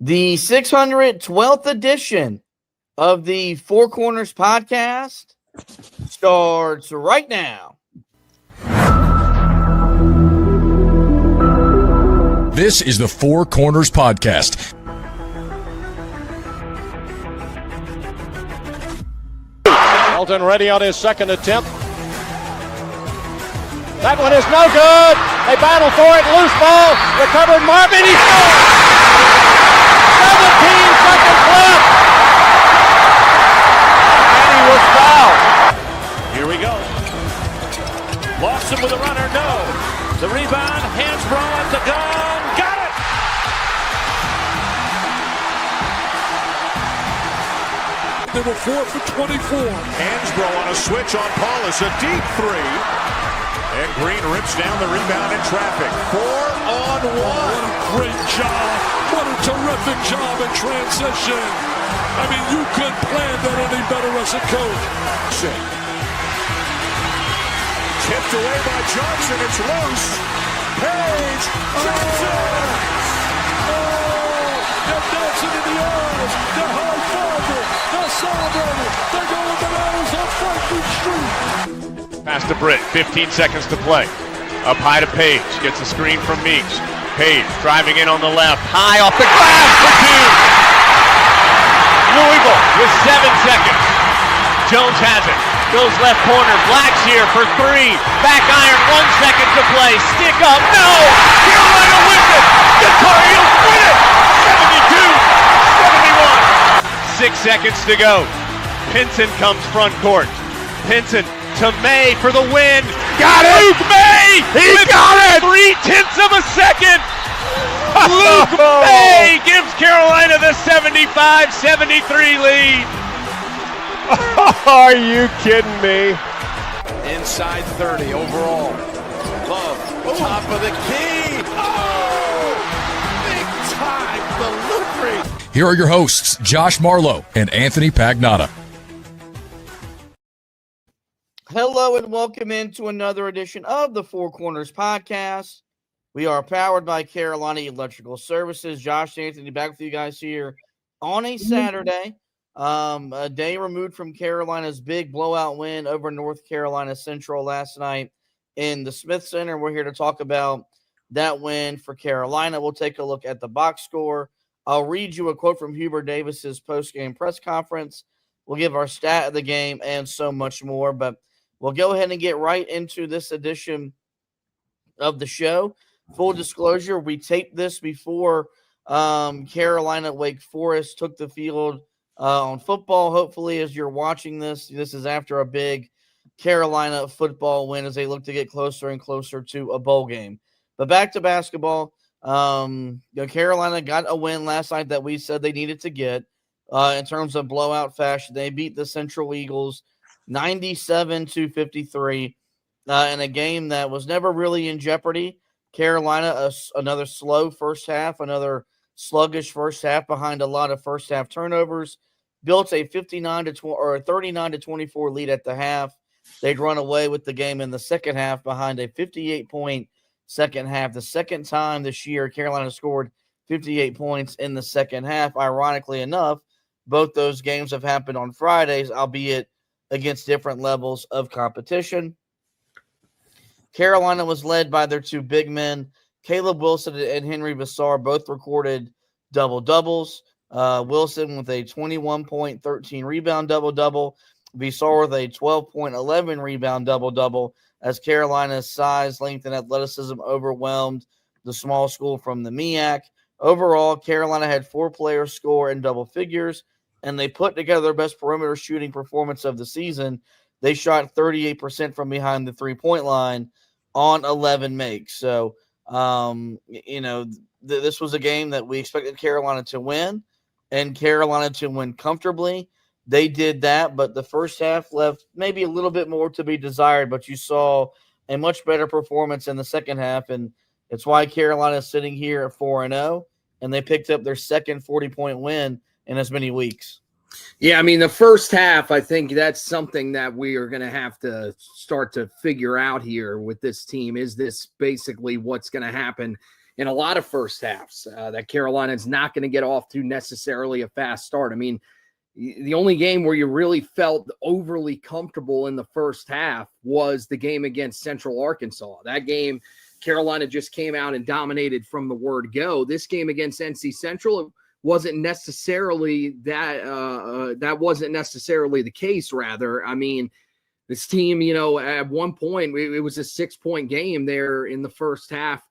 The 612th edition of the Four Corners podcast starts right now. This is the Four Corners podcast. Walton ready on his second attempt. That one is no good. They battle for it. Loose ball. Recovered Marvin. He scores. 17 seconds left. And he was fouled. Here we go. Lawson with a runner. No. The rebound. Hansbrough at the gun. Got it. They were 4 for 24. Hansbrough on a switch on Paulus. A deep three. And Green rips down the rebound in traffic. 4-on-1. What a great job. What a terrific job in transition. I mean, you couldn't plan that any better as a coach. Tipped away by Johnson. It's loose. Page. Johnson. Oh, they're dancing in the aisles. They're high-fiving. They're celebrating. They're going bananas on Franklin Street. Pass to Britt, 15 seconds to play. Up high to Page, gets a screen from Meeks. Page driving in on the left, high off the glass for two. Louisville with 7 seconds. Jones has it, goes left corner, Black's here for three. Back iron, 1 second to play, stick up, no! Carolina wins it! The Tar Heels win it! 72-71. 6 seconds to go. Pinson comes front court. Pinson to May for the win. Got it! Luke May! He got it! 0.3 of a second! Luke May gives Carolina the 75-73 lead. Are you kidding me? Inside 30 overall. Love, top of the key. Oh! Big time delivery. Here are your hosts, Josh Marlowe and Anthony Pagnotta. Hello and welcome into another edition of the Four Corners podcast. We are powered by Carolina Electrical Services. Josh and Anthony back with you guys here on a Saturday, a day removed from Carolina's big blowout win over North Carolina Central last night in the Smith Center. We're here to talk about that win for Carolina. We'll take a look at the box score. I'll read you a quote from Hubert Davis's post-game press conference. We'll give our stat of the game and so much more, but we'll go ahead and get right into this edition of the show. Full disclosure, we taped this before Carolina Wake Forest took the field on football. Hopefully, as you're watching this is after a big Carolina football win as they look to get closer and closer to a bowl game. But back to basketball. Carolina got a win last night that we said they needed to get in terms of blowout fashion. They beat the Central Eagles 97-53 in a game that was never really in jeopardy. Carolina, another slow first half, another sluggish first half behind a lot of first half turnovers, built a 39-24 lead at the half. They'd run away with the game in the second half behind a 58-point second half. The second time this year Carolina scored 58 points in the second half. Ironically enough, both those games have happened on Fridays, albeit against different levels of competition. Carolina was led by their two big men. Caleb Wilson and Henri Veesaar both recorded double-doubles. Wilson with a 21-point, 13-rebound double-double. Veesaar with a 12-point, 11-rebound double-double as Carolina's size, length, and athleticism overwhelmed the small school from the MEAC. Overall, Carolina had 4 players score in double figures, and they put together their best perimeter shooting performance of the season. They shot 38% from behind the three-point line on 11 makes. So, this was a game that we expected Carolina to win, and Carolina to win comfortably. They did that, but the first half left maybe a little bit more to be desired, but you saw a much better performance in the second half, and it's why Carolina is sitting here at 4-0, and they picked up their second 40-point win in as many weeks. Yeah, I mean, the first half, I think that's something that we are going to have to start to figure out here with this team. Is this basically what's going to happen in a lot of first halves that Carolina is not going to get off to necessarily a fast start. I mean, the only game where you really felt overly comfortable in the first half was the game against Central Arkansas. That game, Carolina just came out and dominated from the word go. This game against NC Central wasn't necessarily that wasn't necessarily the case. Rather, I mean, this team, at one point it was a 6-point game there in the first half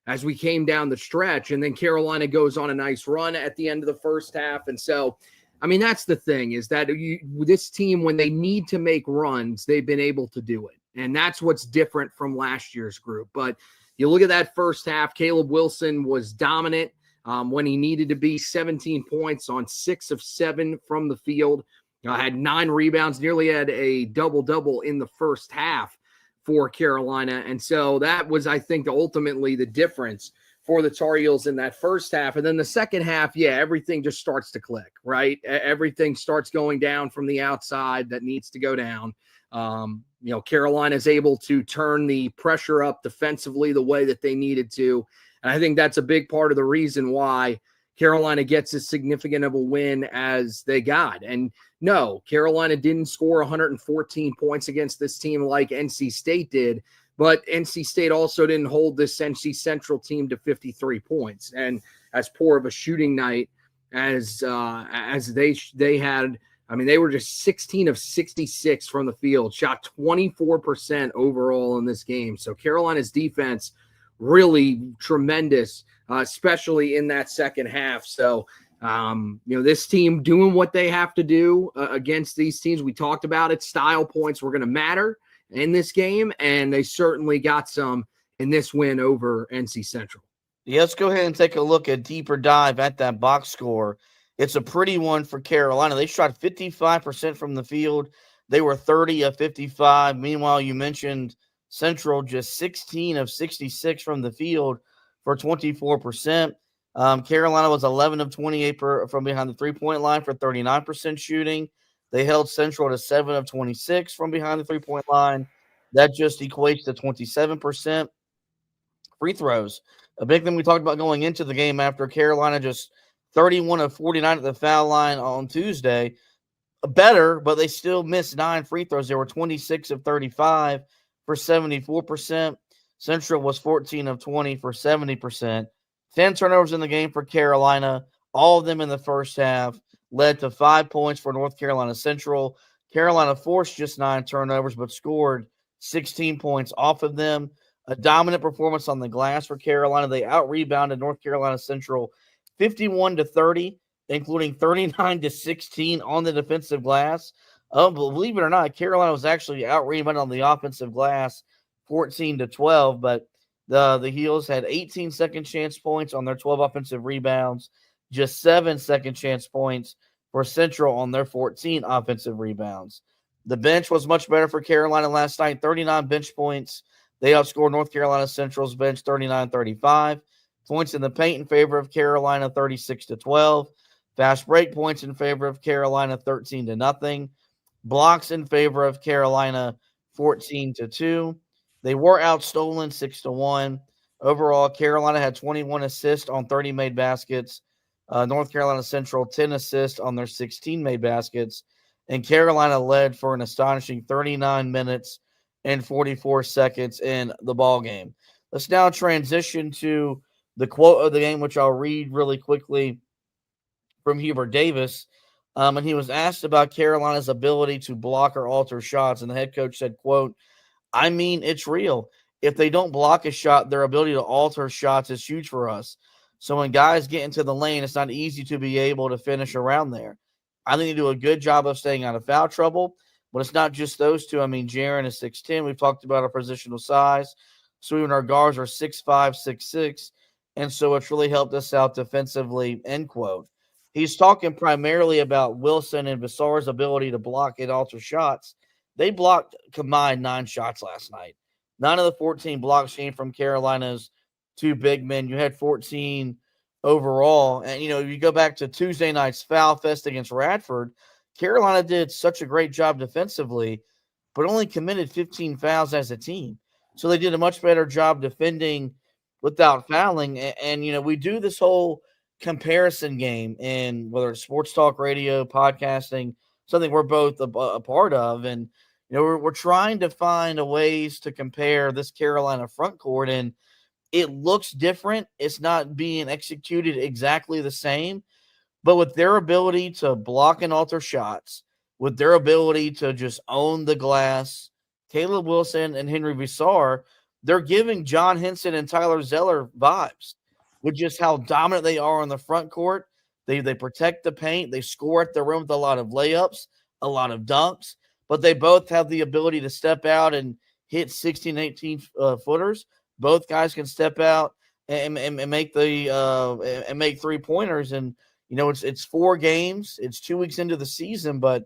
as we came down the stretch, and then Carolina goes on a nice run at the end of the first half. And so, I mean, that's the thing, is that this team, when they need to make runs, they've been able to do it. And that's what's different from last year's group. But you look at that first half, Caleb Wilson was dominant when he needed to be. 17 points on 6 of 7 from the field. Had 9 rebounds, nearly had a double-double in the first half for Carolina. And so that was, I think, ultimately the difference for the Tar Heels in that first half. And then the second half, everything just starts to click, right? Everything starts going down from the outside that needs to go down. Carolina is able to turn the pressure up defensively the way that they needed to. And I think that's a big part of the reason why Carolina gets as significant of a win as they got. And no, Carolina didn't score 114 points against this team like NC State did, but NC State also didn't hold this NC Central team to 53 points. And as poor of a shooting night as they had, I mean, they were just 16 of 66 from the field, shot 24% overall in this game. So Carolina's defense really tremendous, especially in that second half. So, this team doing what they have to do against these teams. We talked about it. Style points were going to matter in this game, and they certainly got some in this win over NC Central. Yeah, let's go ahead and take a look at deeper dive at that box score. It's a pretty one for Carolina. They shot 55% from the field. They were 30 of 55. Meanwhile, you mentioned Central just 16 of 66 from the field for 24%. Carolina was 11 of 28 from behind the three-point line for 39% shooting. They held Central to 7 of 26 from behind the three-point line. That just equates to 27%. Free throws, a big thing we talked about going into the game after Carolina just 31 of 49 at the foul line on Tuesday. Better, but they still missed 9 free throws. They were 26 of 35 for 74%. Central was 14 of 20 for 70%. 10 turnovers in the game for Carolina, all of them in the first half, led to 5 points for North Carolina Central. Carolina forced just 9 turnovers, but scored 16 points off of them. A dominant performance on the glass for Carolina. They out-rebounded North Carolina Central 51-30, including 39-16 on the defensive glass. Believe it or not, Carolina was actually out-rebounded on the offensive glass 14-12, but the Heels had 18 second chance points on their 12 offensive rebounds, just 7 second chance points for Central on their 14 offensive rebounds. The bench was much better for Carolina last night, 39 bench points. They outscored North Carolina Central's bench 39-35. Points in the paint in favor of Carolina, 36-12. Fast break points in favor of Carolina, 13-0. Blocks in favor of Carolina, 14-2. They were outstolen 6-1. Overall, Carolina had 21 assists on 30 made baskets. North Carolina Central, 10 assists on their 16 made baskets. And Carolina led for an astonishing 39 minutes and 44 seconds in the ball game. Let's now transition to the quote of the game, which I'll read really quickly from Hubert Davis. And he was asked about Carolina's ability to block or alter shots. And the head coach said, quote, "I mean, it's real. If they don't block a shot, their ability to alter shots is huge for us. So when guys get into the lane, it's not easy to be able to finish around there. I think they do a good job of staying out of foul trouble, but it's not just those two. I mean, Jaren is 6'10". We've talked about our positional size. So even our guards are 6'5", 6'6", and so it's really helped us out defensively," end quote. He's talking primarily about Wilson and Veesaar's ability to block and alter shots. They blocked combined 9 shots last night. 9 of the 14 blocks came from Carolina's 2 big men. You had 14 overall. And, you go back to Tuesday night's foul fest against Radford, Carolina did such a great job defensively, but only committed 15 fouls as a team. So they did a much better job defending without fouling. And we do this whole comparison game in whether it's sports talk radio, podcasting, something we're both a part of. And, we're trying to find a ways to compare this Carolina front court, and it looks different. It's not being executed exactly the same, but with their ability to block and alter shots, with their ability to just own the glass, Caleb Wilson and Henri Veesaar, they're giving John Henson and Tyler Zeller vibes with just how dominant they are on the front court. They protect the paint. They score at the rim with a lot of layups, a lot of dunks, but they both have the ability to step out and hit 16, 18 footers. Both guys can step out and make and make 3-pointers. And, it's 4 games. It's 2 weeks into the season, but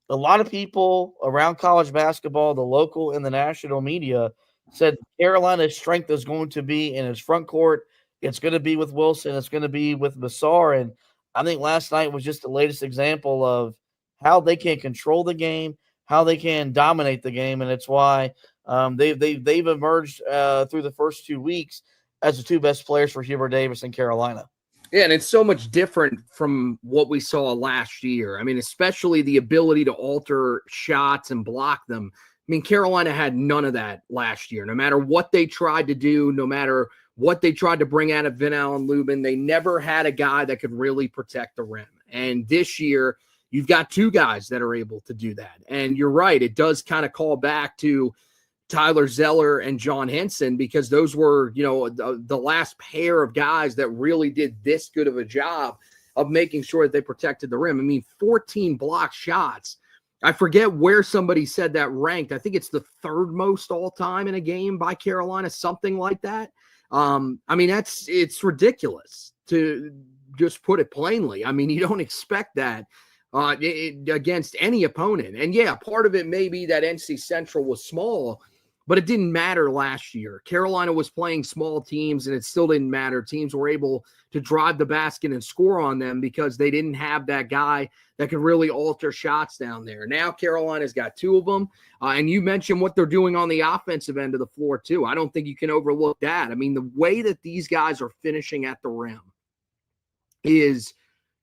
a lot of people around college basketball, the local and the national media, said Carolina's strength is going to be in his front court. It's going to be with Wilson. It's going to be with Veesaar. And I think last night was just the latest example of how they can control the game, how they can dominate the game. And it's why they've emerged through the first 2 weeks as the 2 best players for Hubert Davis in Carolina. Yeah, and it's so much different from what we saw last year. I mean, especially the ability to alter shots and block them. I mean, Carolina had none of that last year. No matter what they tried to do, no matter what they tried to bring out of Vin Allen Lubin, they never had a guy that could really protect the rim. And this year, you've got 2 guys that are able to do that. And you're right, it does kind of call back to Tyler Zeller and John Henson, because those were, the last pair of guys that really did this good of a job of making sure that they protected the rim. I mean, 14 block shots. I forget where somebody said that ranked. I think it's the 3rd most all time in a game by Carolina, something like that. I mean, it's ridiculous, to just put it plainly. I mean, you don't expect that against any opponent. And yeah, part of it may be that NC Central was small, but it didn't matter last year. Carolina was playing small teams, and it still didn't matter. Teams were able to drive the basket and score on them because they didn't have that guy that could really alter shots down there. Now Carolina's got 2 of them. And you mentioned what they're doing on the offensive end of the floor too. I don't think you can overlook that. I mean, the way that these guys are finishing at the rim is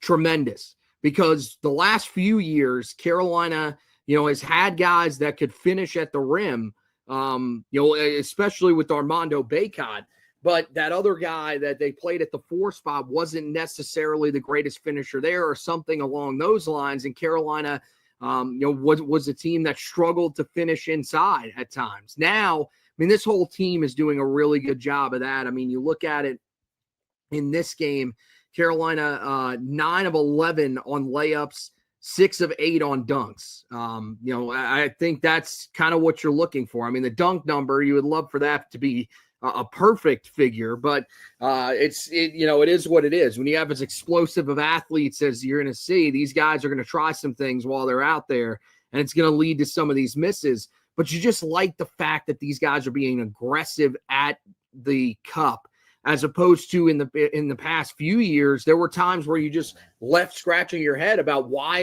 tremendous, because the last few years, Carolina, has had guys that could finish at the rim, especially with Armando Bacot. But that other guy that they played at the 4 spot wasn't necessarily the greatest finisher there, or something along those lines. And Carolina, was a team that struggled to finish inside at times. Now, I mean, this whole team is doing a really good job of that. I mean, you look at it in this game, Carolina, 9 of 11 on layups, 6 of 8 on dunks. I think that's kind of what you're looking for. I mean, the dunk number, you would love for that to be a perfect figure, but it is what it is. When you have as explosive of athletes as you're going to see, these guys are going to try some things while they're out there, and it's going to lead to some of these misses. But you just like the fact that these guys are being aggressive at the cup, as opposed to in the past few years, there were times where you just left scratching your head about why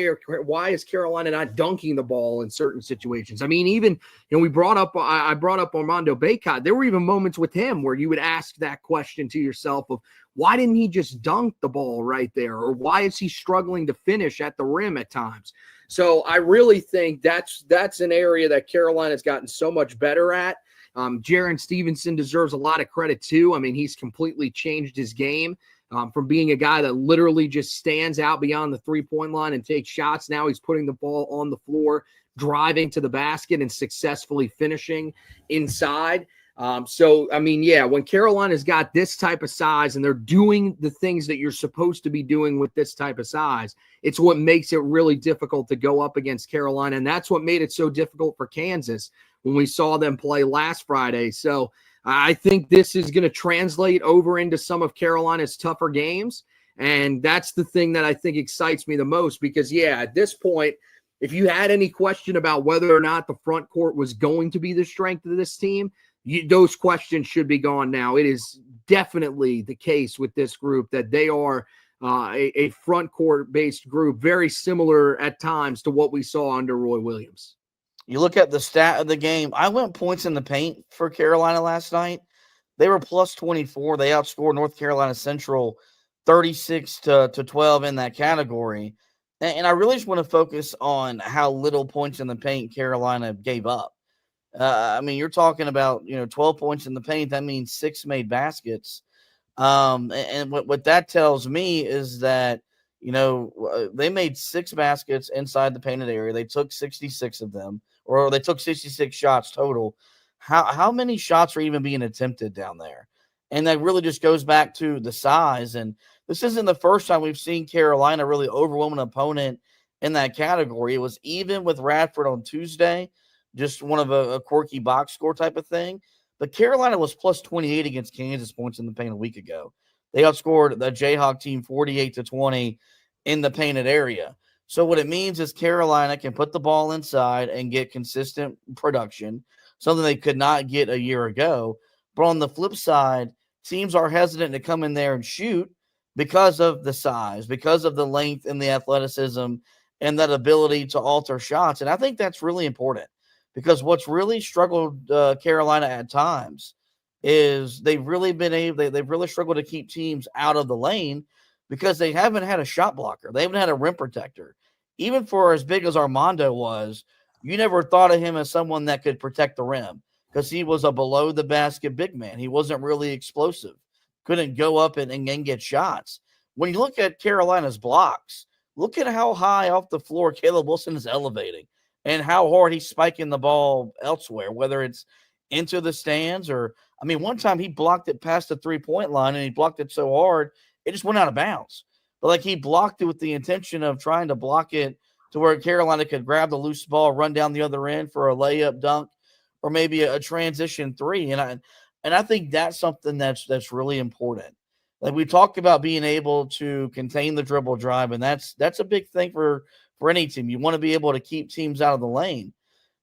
is Carolina not dunking the ball in certain situations. I mean, even I brought up Armando Bacot. There were even moments with him where you would ask that question to yourself of, why didn't he just dunk the ball right there, or why is he struggling to finish at the rim at times? So I really think that's an area that Carolina's gotten so much better at. Jaren Stevenson deserves a lot of credit too. I mean, he's completely changed his game from being a guy that literally just stands out beyond the 3-point line and takes shots. Now he's putting the ball on the floor, driving to the basket, and successfully finishing inside. When Carolina's got this type of size and they're doing the things that you're supposed to be doing with this type of size, it's what makes it really difficult to go up against Carolina. And that's what made it so difficult for Kansas when we saw them play last Friday. So I think this is going to translate over into some of Carolina's tougher games. And that's the thing that I think excites me the most, because, at this point, if you had any question about whether or not the front court was going to be the strength of this team, those questions should be gone now. It is definitely the case with this group that they are a front court-based group, very similar at times to what we saw under Roy Williams. You look at the stat of the game. I went points in the paint for Carolina last night. They were plus 24. They outscored North Carolina Central 36-12 in that category. And I really just want to focus on how little points in the paint Carolina gave up. I mean, you're talking about, 12 points in the paint. That means 6 made baskets. And what that tells me is that, they made 6 baskets inside the painted area. They took 66 of them, or they took 66 shots total. How many shots are even being attempted down there? And that really just goes back to the size. And this isn't the first time we've seen Carolina really overwhelm an opponent in that category. It was even with Radford on Tuesday, just one of a quirky box score type of thing. But Carolina was plus 28 against Kansas points in the paint a week ago. They outscored the Jayhawk team 48-20 in the painted area. So what it means is Carolina can put the ball inside and get consistent production, something they could not get a year ago. But on the flip side, teams are hesitant to come in there and shoot because of the size, because of the length and the athleticism and that ability to alter shots. And I think that's really important, because what's really struggled Carolina at times is they've really struggled to keep teams out of the lane because they haven't had a shot blocker. They haven't had a rim protector. Even for as big as Armando was, you never thought of him as someone that could protect the rim because he was a below-the-basket big man. He wasn't really explosive, couldn't go up and get shots. When you look at Carolina's blocks, look at how high off the floor Caleb Wilson is elevating and how hard he's spiking the ball elsewhere, whether it's into the stands or, one time he blocked it past the three-point line and he blocked it so hard, it just went out of bounds. But he blocked it with the intention of trying to block it to where Carolina could grab the loose ball, run down the other end for a layup dunk, or maybe a transition three. And I think that's something that's really important. We talked about being able to contain the dribble drive, and that's a big thing for any team. You want to be able to keep teams out of the lane.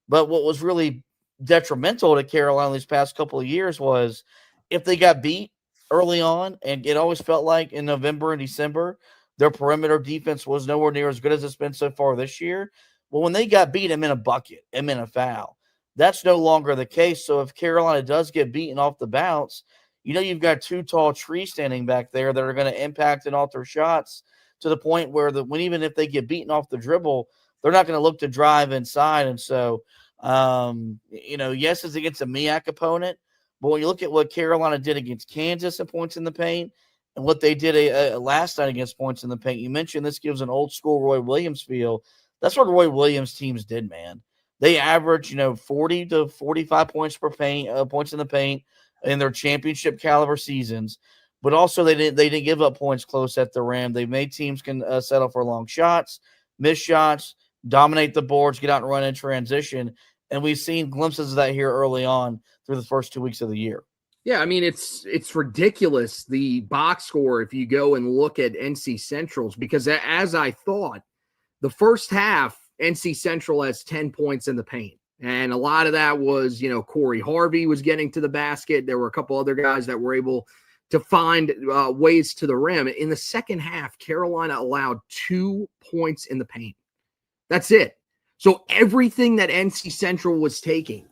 But what was really detrimental to Carolina these past couple of years was if they got beat early on, and it always felt like in November and December, their perimeter defense was nowhere near as good as it's been so far this year. Well, when they got beat, it meant a bucket, it meant a foul. That's no longer the case. So if Carolina does get beaten off the bounce, you've got 2 tall trees standing back there that are going to impact and alter shots to the point where even if they get beaten off the dribble, they're not going to look to drive inside. And so, yes, it's against a MEAC opponent, but when you look at what Carolina did against Kansas in points in the paint and what they did last night against points in the paint, you mentioned this gives an old school Roy Williams feel. That's what Roy Williams teams did, man. They average, 40 to 45 points in the paint in their championship caliber seasons, but also they didn't give up points close at the rim. They made teams can settle for long shots, miss shots, dominate the boards, get out and run in transition. And we've seen glimpses of that here early on through the first 2 weeks of the year. Yeah, it's ridiculous, the box score, if you go and look at NC Central's, because as I thought, the first half, NC Central has 10 points in the paint. And a lot of that was, Corey Harvey was getting to the basket. There were a couple other guys that were able to find ways to the rim. In the second half, Carolina allowed 2 points in the paint. That's it. So everything that NC Central was taking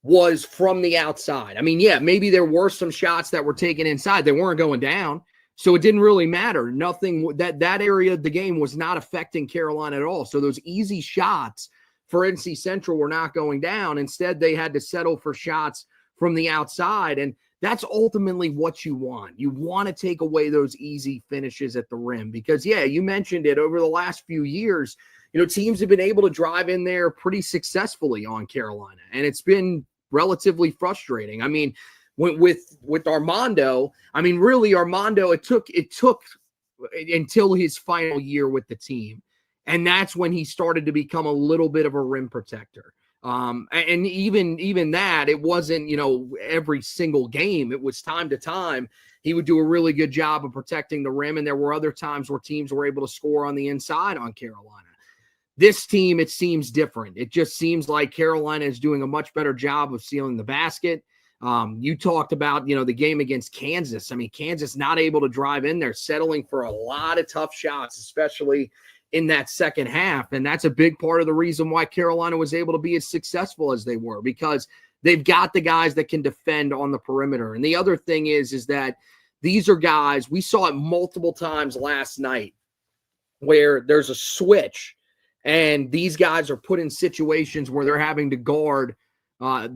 was from the outside. Maybe there were some shots that were taken inside. They weren't going down. So it didn't really matter. Nothing that area of the game was not affecting Carolina at all. So those easy shots for NC Central were not going down. Instead, they had to settle for shots from the outside. And that's ultimately what you want. You want to take away those easy finishes at the rim because, you mentioned it over the last few years. Teams have been able to drive in there pretty successfully on Carolina, and it's been relatively frustrating. With Armando, really Armando, it took until his final year with the team. And that's when he started to become a little bit of a rim protector. And even that, it wasn't, every single game. It was time to time. He would do a really good job of protecting the rim. And there were other times where teams were able to score on the inside on Carolina. This team, it seems different. It just seems like Carolina is doing a much better job of sealing the basket. You talked about, the game against Kansas. Kansas not able to drive in there, settling for a lot of tough shots, especially in that second half. And that's a big part of the reason why Carolina was able to be as successful as they were, because they've got the guys that can defend on the perimeter. And the other thing is that these are guys, we saw it multiple times last night where there's a switch and these guys are put in situations where they're having to guard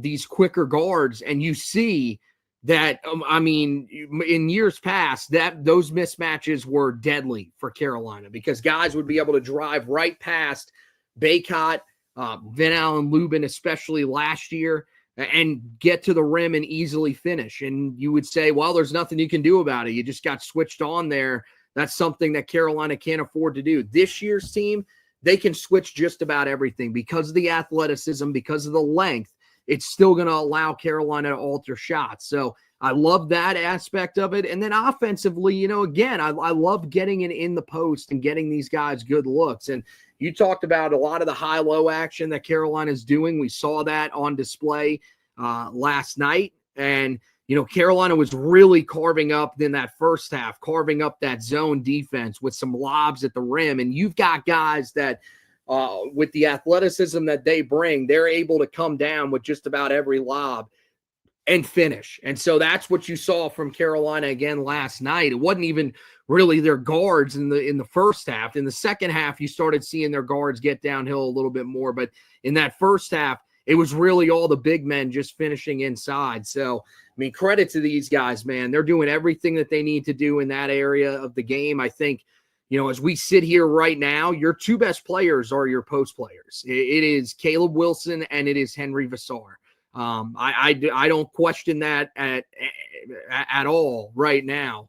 these quicker guards. And you see that, in years past, that those mismatches were deadly for Carolina because guys would be able to drive right past Baycott, Van Allen Lubin, especially last year, and get to the rim and easily finish. And you would say, well, there's nothing you can do about it. You just got switched on there. That's something that Carolina can't afford to do. This year's team, they can switch just about everything because of the athleticism, because of the length. It's still going to allow Carolina to alter shots. So I love that aspect of it. And then offensively, again, I love getting it in the post and getting these guys good looks. And you talked about a lot of the high-low action that Carolina is doing. We saw that on display last night. And, Carolina was really carving up in that first half, carving up that zone defense with some lobs at the rim. And you've got guys that, with the athleticism that they bring, they're able to come down with just about every lob and finish. And so that's what you saw from Carolina again last night. It wasn't even really their guards in the first half. In the second half, you started seeing their guards get downhill a little bit more. But in that first half, it was really all the big men just finishing inside. So, credit to these guys, man. They're doing everything that they need to do in that area of the game. I think, as we sit here right now, your two best players are your post players. It is Caleb Wilson and it is Henri Veesaar. I don't question that at all right now.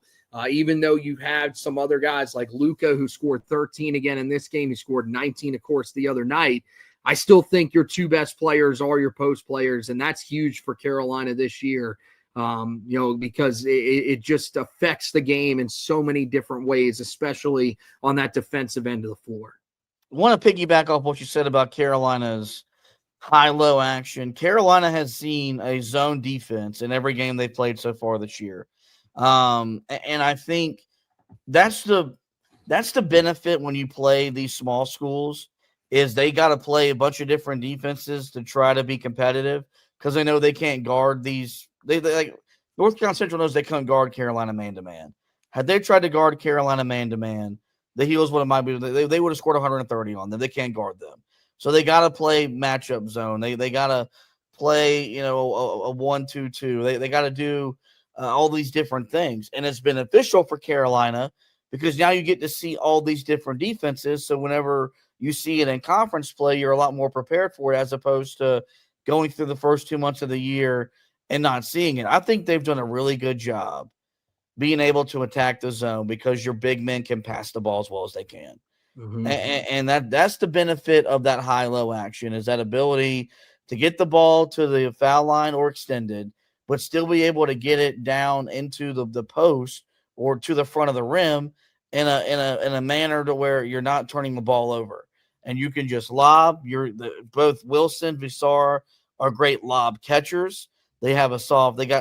Even though you had some other guys like Luka who scored 13 again in this game, he scored 19, of course, the other night. I still think your two best players are your post players, and that's huge for Carolina this year. Because it just affects the game in so many different ways, especially on that defensive end of the floor. I want to piggyback off what you said about Carolina's high-low action. Carolina has seen a zone defense in every game they've played so far this year. And I think that's the benefit when you play these small schools is they got to play a bunch of different defenses to try to be competitive because they know they can't guard these. They like North Carolina Central knows they couldn't guard Carolina man-to-man. Had they tried to guard Carolina man-to-man, the Heels would have they would have scored 130 on them. They can't guard them. So they got to play matchup zone. They got to play, a 1-2-2. They got to do all these different things. And it's beneficial for Carolina because now you get to see all these different defenses. So whenever you see it in conference play, you're a lot more prepared for it as opposed to going through the first 2 months of the year and not seeing it. I think they've done a really good job being able to attack the zone because your big men can pass the ball as well as they can. Mm-hmm. And that's the benefit of that high-low action is that ability to get the ball to the foul line or extended, but still be able to get it down into the post or to the front of the rim in a manner to where you're not turning the ball over. And you can just lob. Both Wilson, Veesaar are great lob catchers. They got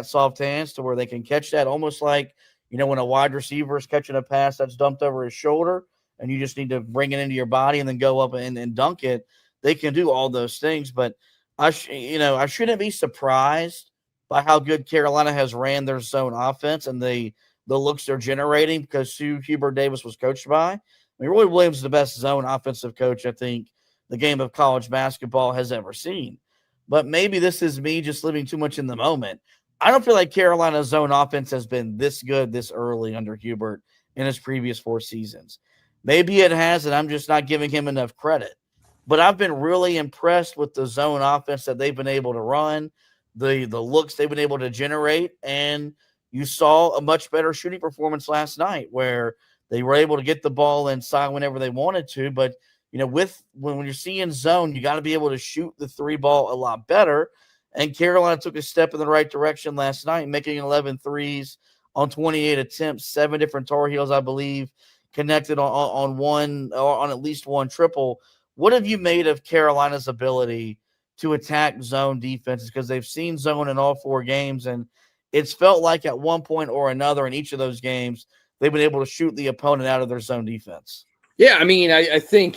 soft hands to where they can catch that almost like, when a wide receiver is catching a pass that's dumped over his shoulder and you just need to bring it into your body and then go up and dunk it. They can do all those things, but I shouldn't be surprised by how good Carolina has ran their zone offense and the looks they're generating because Sue Hubert-Davis was coached by. Roy Williams is the best zone offensive coach I think the game of college basketball has ever seen. But maybe this is me just living too much in the moment. I don't feel like Carolina's zone offense has been this good this early under Hubert in his previous 4 seasons. Maybe it has, and I'm just not giving him enough credit. But I've been really impressed with the zone offense that they've been able to run, the looks they've been able to generate, and you saw a much better shooting performance last night where they were able to get the ball inside whenever they wanted to, but when you're seeing zone, you got to be able to shoot the 3 ball a lot better. And Carolina took a step in the right direction last night, making 11 threes on 28 attempts, 7 different Tar Heels, I believe, connected on one or on at least one triple. What have you made of Carolina's ability to attack zone defenses? Because they've seen zone in all 4 games, and it's felt like at one point or another in each of those games, they've been able to shoot the opponent out of their zone defense. Yeah, I think,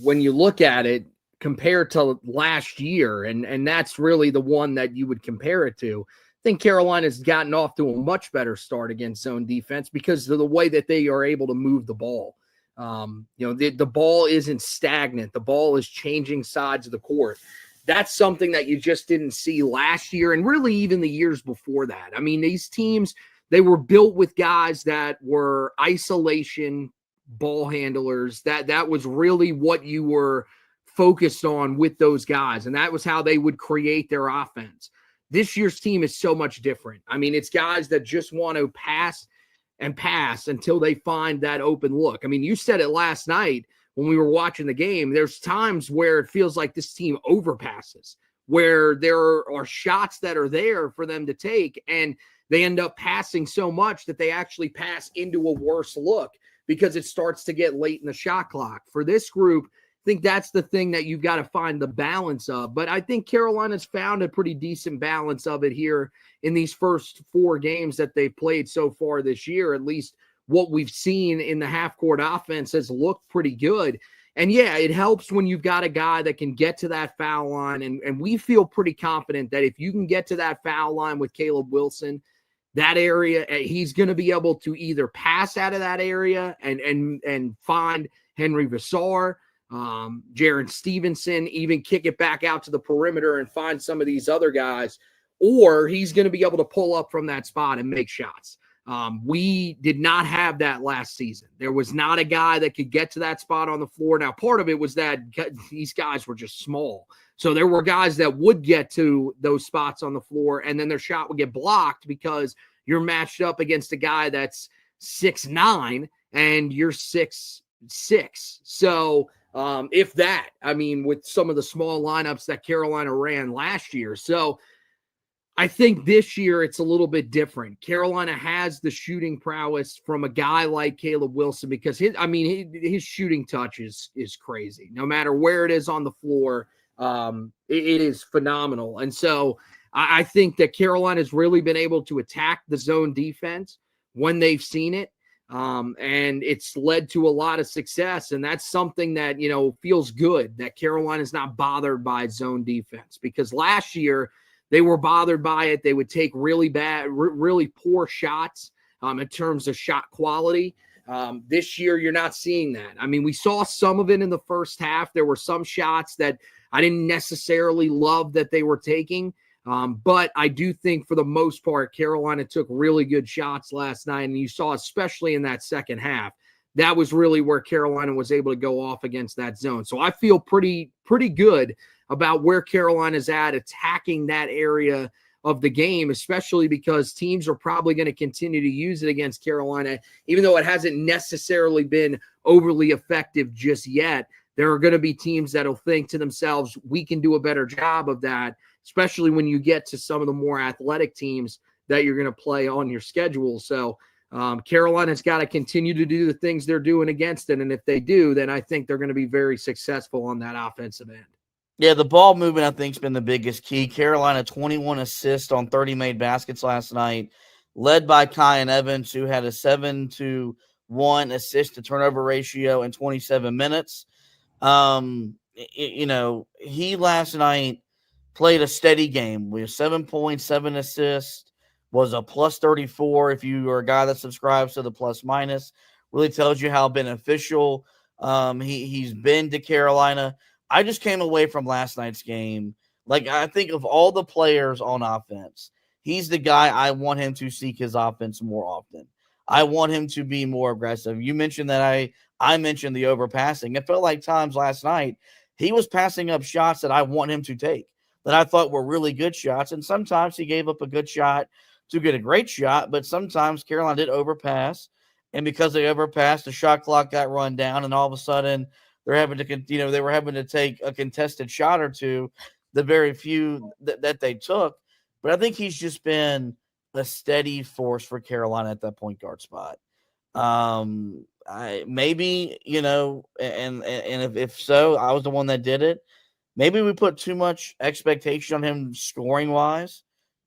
when you look at it, compared to last year, and that's really the one that you would compare it to. I think Carolina's gotten off to a much better start against zone defense because of the way that they are able to move the ball. The ball isn't stagnant. The ball is changing sides of the court. That's something that you just didn't see last year and really even the years before that. I mean, these teams, they were built with guys that were isolation ball handlers. That was really what you were focused on with those guys, and that was how they would create their offense. This year's team is so much different. I mean, it's guys that just want to pass and pass until they find that open look. I mean, you said it last night when we were watching the game. There's times where it feels like this team overpasses, where there are shots that are there for them to take, and they end up passing so much that they actually pass into a worse look because it starts to get late in the shot clock. For this group, I think that's the thing that you've got to find the balance of. But I think Carolina's found a pretty decent balance of it here in these first 4 games that they've played so far this year. At least what we've seen in the half-court offense has looked pretty good. And, yeah, it helps when you've got a guy that can get to that foul line. And we feel pretty confident that if you can get to that foul line with Caleb Wilson, that area, he's going to be able to either pass out of that area and find Henri Veesaar, Jaron Stevenson, even kick it back out to the perimeter and find some of these other guys, or he's going to be able to pull up from that spot and make shots. We did not have that last season. There was not a guy that could get to that spot on the floor. Now, part of it was that these guys were just small. So there were guys that would get to those spots on the floor, and then their shot would get blocked because you're matched up against a guy that's 6'9", and you're 6'6". So if that, I mean, with some of the small lineups that Carolina ran last year. So I think this year it's a little bit different. Carolina has the shooting prowess from a guy like Caleb Wilson because his shooting touch is crazy. No matter where it is on the floor, it is phenomenal. And so I think that Carolina's really been able to attack the zone defense when they've seen it. And it's led to a lot of success. And that's something that, feels good that Carolina's not bothered by zone defense, because last year they were bothered by it. They would take really bad, really poor shots in terms of shot quality. This year, you're not seeing that. I mean, we saw some of it in the first half. There were some shots that I didn't necessarily love that they were taking. But I do think for the most part, Carolina took really good shots last night. And you saw, especially in that second half, that was really where Carolina was able to go off against that zone. So I feel pretty good about where Carolina's at attacking that area of the game, especially because teams are probably going to continue to use it against Carolina, even though it hasn't necessarily been overly effective just yet. There are going to be teams that'll think to themselves, we can do a better job of that, especially when you get to some of the more athletic teams that you're going to play on your schedule. So Carolina's got to continue to do the things they're doing against it. And if they do, then I think they're going to be very successful on that offensive end. Yeah, the ball movement, I think, has been the biggest key. Carolina, 21 assists on 30 made baskets last night, led by Kyan Evans, who had a 7-to-1 assist to turnover ratio in 27 minutes. He last night played a steady game with 7.7 assists, was a plus 34. If you are a guy that subscribes to the plus minus, really tells you how beneficial he's been to Carolina. I just came away from last night's game. Like, I think of all the players on offense, he's the guy I want him to seek his offense more often. I want him to be more aggressive. You mentioned that I mentioned the overpassing. It felt like times last night he was passing up shots that I want him to take, that I thought were really good shots. And sometimes he gave up a good shot to get a great shot, but sometimes Carolina did overpass. And because they overpassed, the shot clock got run down, and all of a sudden they were having to take a contested shot or two, the very few that they took. But I think he's just been a steady force for Carolina at that point guard spot. And if so, I was the one that did it. Maybe we put too much expectation on him scoring wise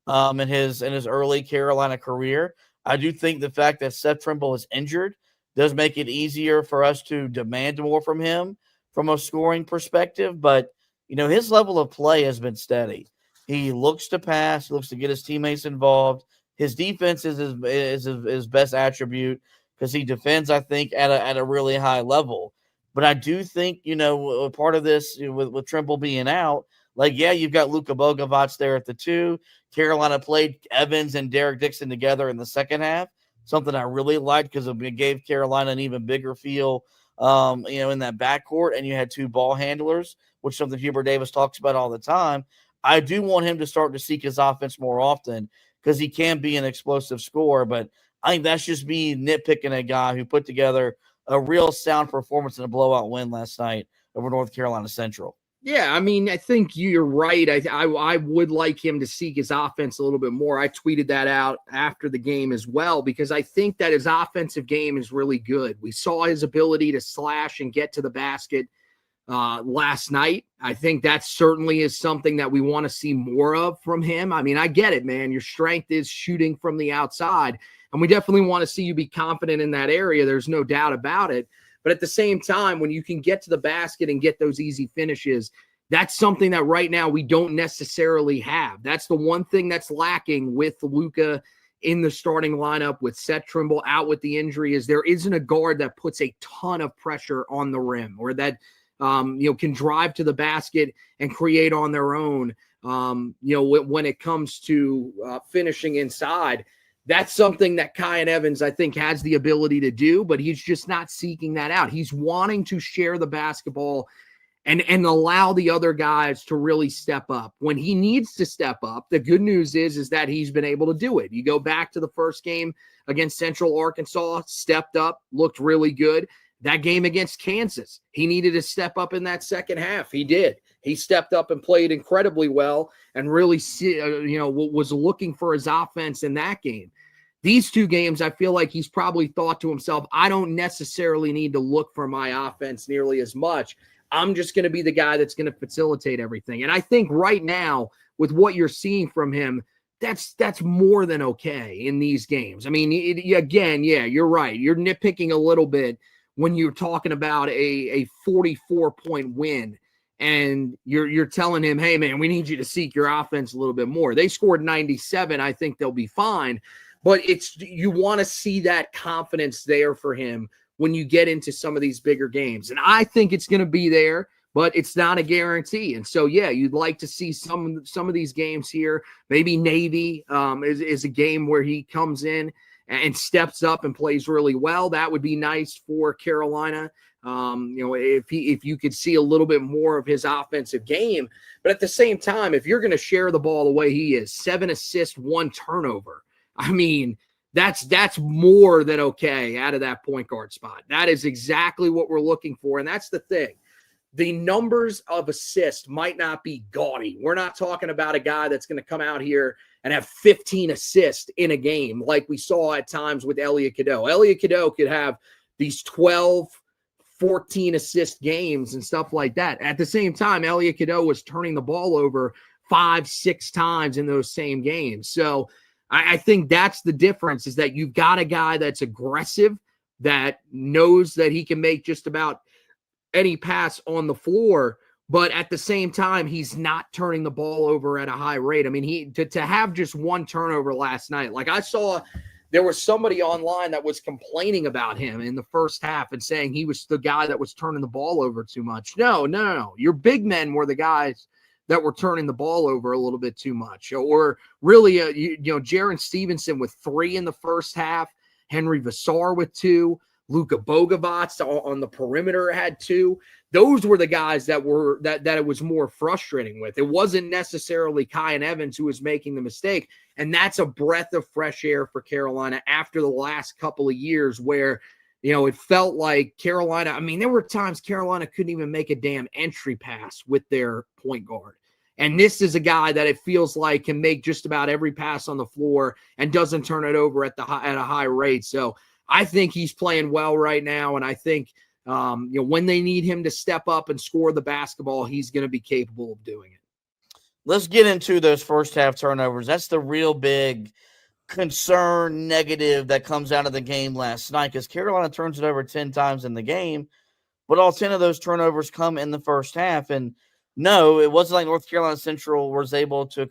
in his early Carolina career. I do think the fact that Seth Trimble is injured does make it easier for us to demand more from him from a scoring perspective. But his level of play has been steady. He looks to pass. He looks to get his teammates involved. His defense is his best attribute because he defends, I think, at a really high level. But I do think, part of this with Trimble being out, you've got Luka Bogovac there at the 2. Carolina played Evans and Derek Dixon together in the second half, something I really liked because it gave Carolina an even bigger feel, in that backcourt, and you had 2 ball handlers, which is something Hubert Davis talks about all the time. I do want him to start to seek his offense more often because he can be an explosive scorer, but I think that's just me nitpicking a guy who put together a real sound performance in a blowout win last night over North Carolina Central. Yeah, I mean, I think you're right. I would like him to seek his offense a little bit more. I tweeted that out after the game as well because I think that his offensive game is really good. We saw his ability to slash and get to the basket last night. I think that certainly is something that we want to see more of from him. I mean, I get it, man. Your strength is shooting from the outside, and we definitely want to see you be confident in that area. There's no doubt about it. But at the same time, when you can get to the basket and get those easy finishes, that's something that right now we don't necessarily have. That's the one thing that's lacking with Luka in the starting lineup, with Seth Trimble out with the injury, is there isn't a guard that puts a ton of pressure on the rim or that can drive to the basket and create on their own, when it comes to finishing inside. That's something that Kyan Evans, I think, has the ability to do, but he's just not seeking that out. He's wanting to share the basketball and allow the other guys to really step up. When he needs to step up, the good news is that he's been able to do it. You go back to the first game against Central Arkansas, stepped up, looked really good. That game against Kansas, he needed to step up in that second half. He did. He stepped up and played incredibly well and really, was looking for his offense in that game. These 2 games, I feel like he's probably thought to himself, I don't necessarily need to look for my offense nearly as much. I'm just going to be the guy that's going to facilitate everything. And I think right now, with what you're seeing from him, that's more than okay in these games. I mean, you're right. You're nitpicking a little bit when you're talking about a 44-point win and you're telling him, hey, man, we need you to seek your offense a little bit more. They scored 97. I think they'll be fine. But you want to see that confidence there for him when you get into some of these bigger games. And I think it's going to be there, but it's not a guarantee. And so, yeah, you'd like to see some of these games here. Maybe Navy is a game where he comes in and steps up and plays really well. That would be nice for Carolina. If you could see a little bit more of his offensive game. But at the same time, if you're going to share the ball the way he is, 7 assists, 1 turnover, I mean, that's more than okay out of that point guard spot. That is exactly what we're looking for. And that's the thing. The numbers of assists might not be gaudy. We're not talking about a guy that's going to come out here and have 15 assists in a game like we saw at times with Elliot Cadeau. Elliot Cadeau could have these 12, 14 assist games and stuff like that. At the same time, Elliot Cadeau was turning the ball over 5-6 times in those same games. So I think that's the difference, is that you've got a guy that's aggressive, that knows that he can make just about any pass on the floor, but at the same time, he's not turning the ball over at a high rate. I mean, to have just 1 turnover last night, like I saw there was somebody online that was complaining about him in the first half and saying he was the guy that was turning the ball over too much. No. Your big men were the guys that were turning the ball over a little bit too much. Or really, Jaron Stevenson with 3 in the first half, Henri Veesaar with 2, Luka Bogovac on the perimeter had 2. Those were the guys that it was more frustrating with. It wasn't necessarily Kyan Evans who was making the mistake. And that's a breath of fresh air for Carolina after the last couple of years where, it felt like Carolina, I mean, there were times Carolina couldn't even make a damn entry pass with their point guard. And this is a guy that it feels like can make just about every pass on the floor and doesn't turn it over at a high rate. So I think he's playing well right now. And I think, when they need him to step up and score the basketball, he's going to be capable of doing it. Let's get into those first half turnovers. That's the real big concern, negative that comes out of the game last night, because Carolina turns it over 10 times in the game, but all 10 of those turnovers come in the first half. And no, it wasn't like North Carolina Central was able to,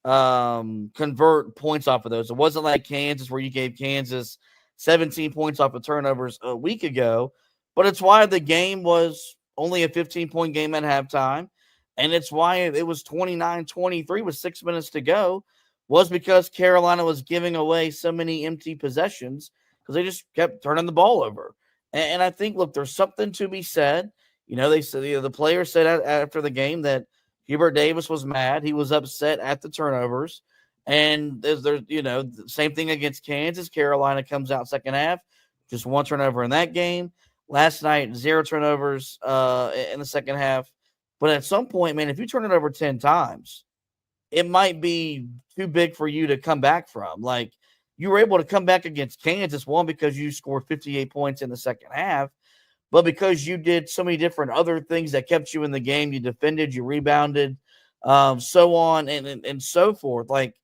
convert points off of those. It wasn't like Kansas where you gave Kansas 17 points off of turnovers a week ago, but it's why the game was only a 15-point game at halftime, and it's why it was 29-23 with 6 minutes to go, was because Carolina was giving away so many empty possessions because they just kept turning the ball over. And I think, look, there's something to be said. They said, the players said after the game that Hubert Davis was mad. He was upset at the turnovers. And there's the same thing against Kansas. Carolina comes out second half, just one turnover in that game. Last night, 0 turnovers in the second half. But at some point, man, if you turn it over 10 times, it might be too big for you to come back from. Like, you were able to come back against Kansas, one, because you scored 58 points in the second half, but because you did so many different other things that kept you in the game. You defended, you rebounded, so on and so forth. Like,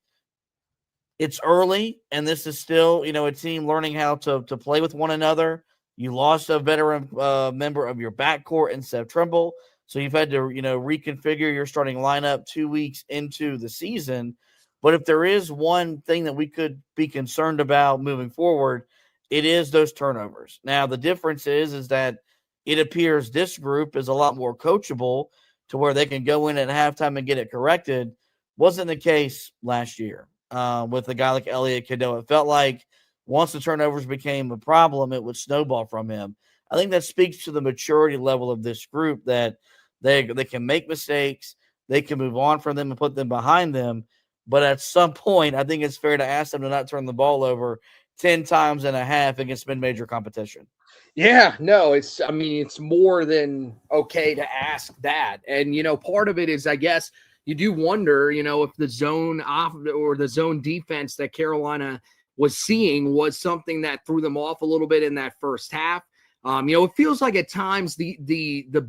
it's early, and this is still, a team learning how to play with one another. You lost a veteran member of your backcourt in Seth Trimble, so you've had to, reconfigure your starting lineup 2 weeks into the season. But if there is one thing that we could be concerned about moving forward, it is those turnovers. Now, the difference is that it appears this group is a lot more coachable to where they can go in at halftime and get it corrected. Wasn't the case last year with a guy like Elliot Cadeau. It felt like once the turnovers became a problem, it would snowball from him. I think that speaks to the maturity level of this group, that they can make mistakes, they can move on from them and put them behind them. But at some point, I think it's fair to ask them to not turn the ball over 10 times and a half against mid-major competition. Yeah, no, it's more than okay to ask that. And, part of it is, I guess, you do wonder, if the zone off or the zone defense that Carolina was seeing was something that threw them off a little bit in that first half. It feels like at times the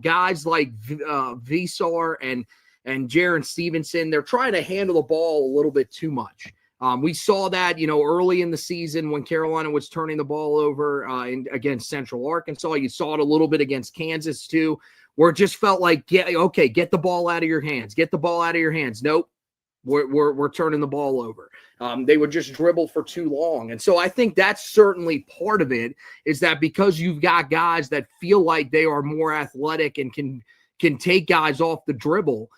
guys like Veesaar and Jaron Stevenson, they're trying to handle the ball a little bit too much. We saw that, early in the season when Carolina was turning the ball over against Central Arkansas. You saw it a little bit against Kansas too, where it just felt like, get the ball out of your hands. Get the ball out of your hands. Nope, we're turning the ball over. They would just dribble for too long. And so I think that's certainly part of it, is that because you've got guys that feel like they are more athletic and can take guys off the dribble,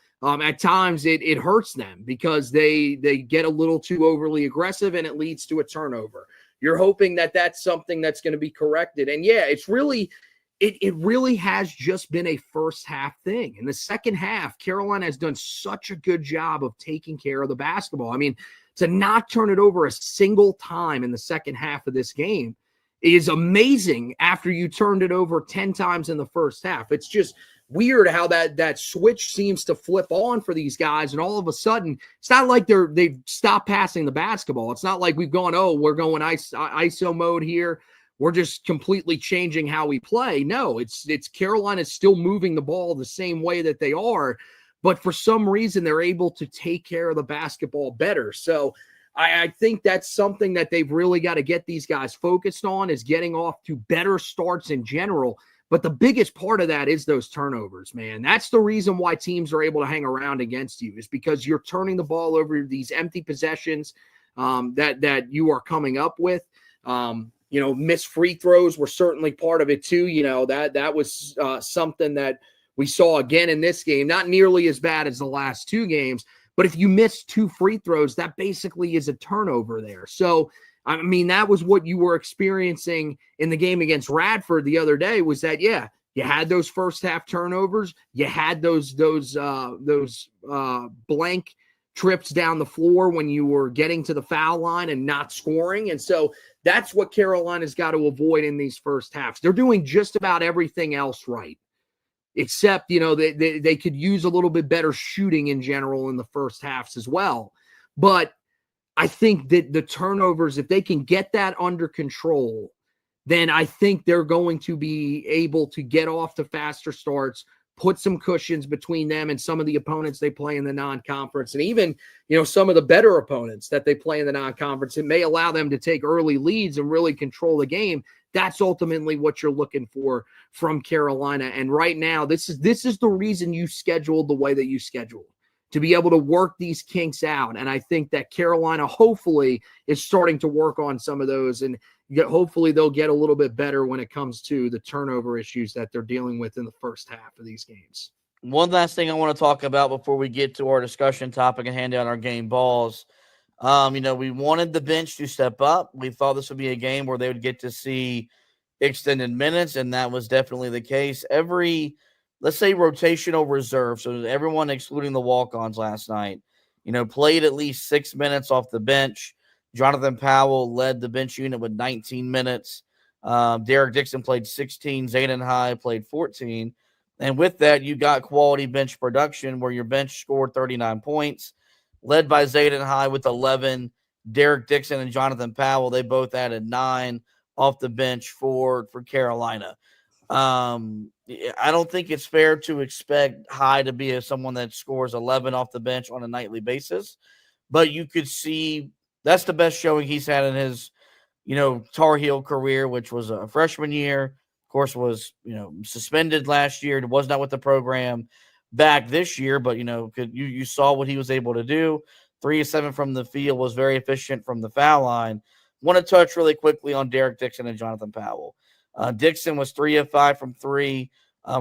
at times it hurts them because they get a little too overly aggressive and it leads to a turnover. You're hoping that that's something that's going to be corrected. And yeah, it really has just been a first half thing. In the second half, Carolina has done such a good job of taking care of the basketball. I mean, to not turn it over a single time in the second half of this game is amazing after you turned it over 10 times in the first half. It's just weird how that switch seems to flip on for these guys, and all of a sudden it's not like they've stopped passing the basketball. It's not like we've gone, we're going ISO mode here, we're just completely changing how we play. No, it's Carolina's still moving the ball the same way that they are, but for some reason they're able to take care of the basketball better. So I think that's something that they've really got to get these guys focused on, is getting off to better starts in general. But the biggest part of that is those turnovers, man. That's the reason why teams are able to hang around against you, is because you're turning the ball over, these empty possessions that you are coming up with. Missed free throws were certainly part of it too. That was something that we saw again in this game. Not nearly as bad as the last two games, but if you miss 2 free throws, that basically is a turnover there. So I mean, that was what you were experiencing in the game against Radford the other day, was that, you had those first half turnovers. You had those blank trips down the floor when you were getting to the foul line and not scoring. And so that's what Carolina's got to avoid in these first halves. They're doing just about everything else right, except, they could use a little bit better shooting in general in the first halves as well. But I think that the turnovers, if they can get that under control, then I think they're going to be able to get off to faster starts, put some cushions between them and some of the opponents they play in the non-conference, and even, some of the better opponents that they play in the non-conference. It may allow them to take early leads and really control the game. That's ultimately what you're looking for from Carolina. And right now, this is the reason you scheduled the way that you scheduled, to be able to work these kinks out. And I think that Carolina hopefully is starting to work on some of those, and hopefully they'll get a little bit better when it comes to the turnover issues that they're dealing with in the first half of these games. One last thing I want to talk about before we get to our discussion topic and hand out our game balls. We wanted the bench to step up. We thought this would be a game where they would get to see extended minutes, and that was definitely the case. Every, let's say, rotational reserve, so everyone excluding the walk-ons last night, played at least 6 minutes off the bench. Jonathan Powell led the bench unit with 19 minutes. Derek Dixon played 16. Zayden High played 14. And with that, you got quality bench production where your bench scored 39 points, led by Zayden High with 11. Derek Dixon and Jonathan Powell, they both added 9 off the bench for Carolina. I don't think it's fair to expect High to be someone that scores 11 off the bench on a nightly basis, but you could see that's the best showing he's had in his, Tar Heel career, which was a freshman year. Of course, was, suspended last year. It was not with the program back this year, but, you saw what he was able to do. 3 of 7 from the field, was very efficient from the foul line. Want to touch really quickly on Derek Dixon and Jonathan Powell. Dixon was 3 of 5 from 3.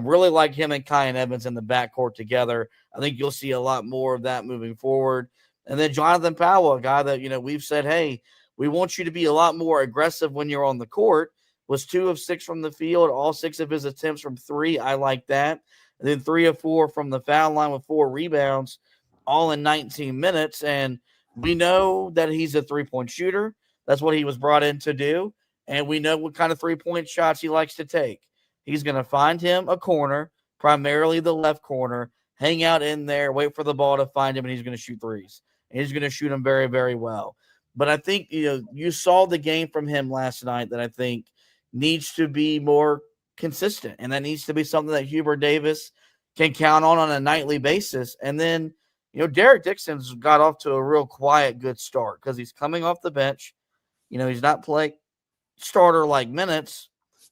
Really like him and Kyan Evans in the backcourt together. I think you'll see a lot more of that moving forward. And then Jonathan Powell, a guy that, we've said, hey, we want you to be a lot more aggressive when you're on the court, was 2 of 6 from the field, all 6 of his attempts from 3. I like that. And then 3 of 4 from the foul line with 4 rebounds, all in 19 minutes. And we know that he's a three-point shooter. That's what he was brought in to do. And we know what kind of three-point shots he likes to take. He's going to find him a corner, primarily the left corner, hang out in there, wait for the ball to find him, and he's going to shoot threes. And he's going to shoot them very, very well. But I think, you saw the game from him last night that I think needs to be more consistent. And that needs to be something that Hubert Davis can count on a nightly basis. And then, Derek Dixon's got off to a real quiet, good start because he's coming off the bench. He's not playing starter-like minutes,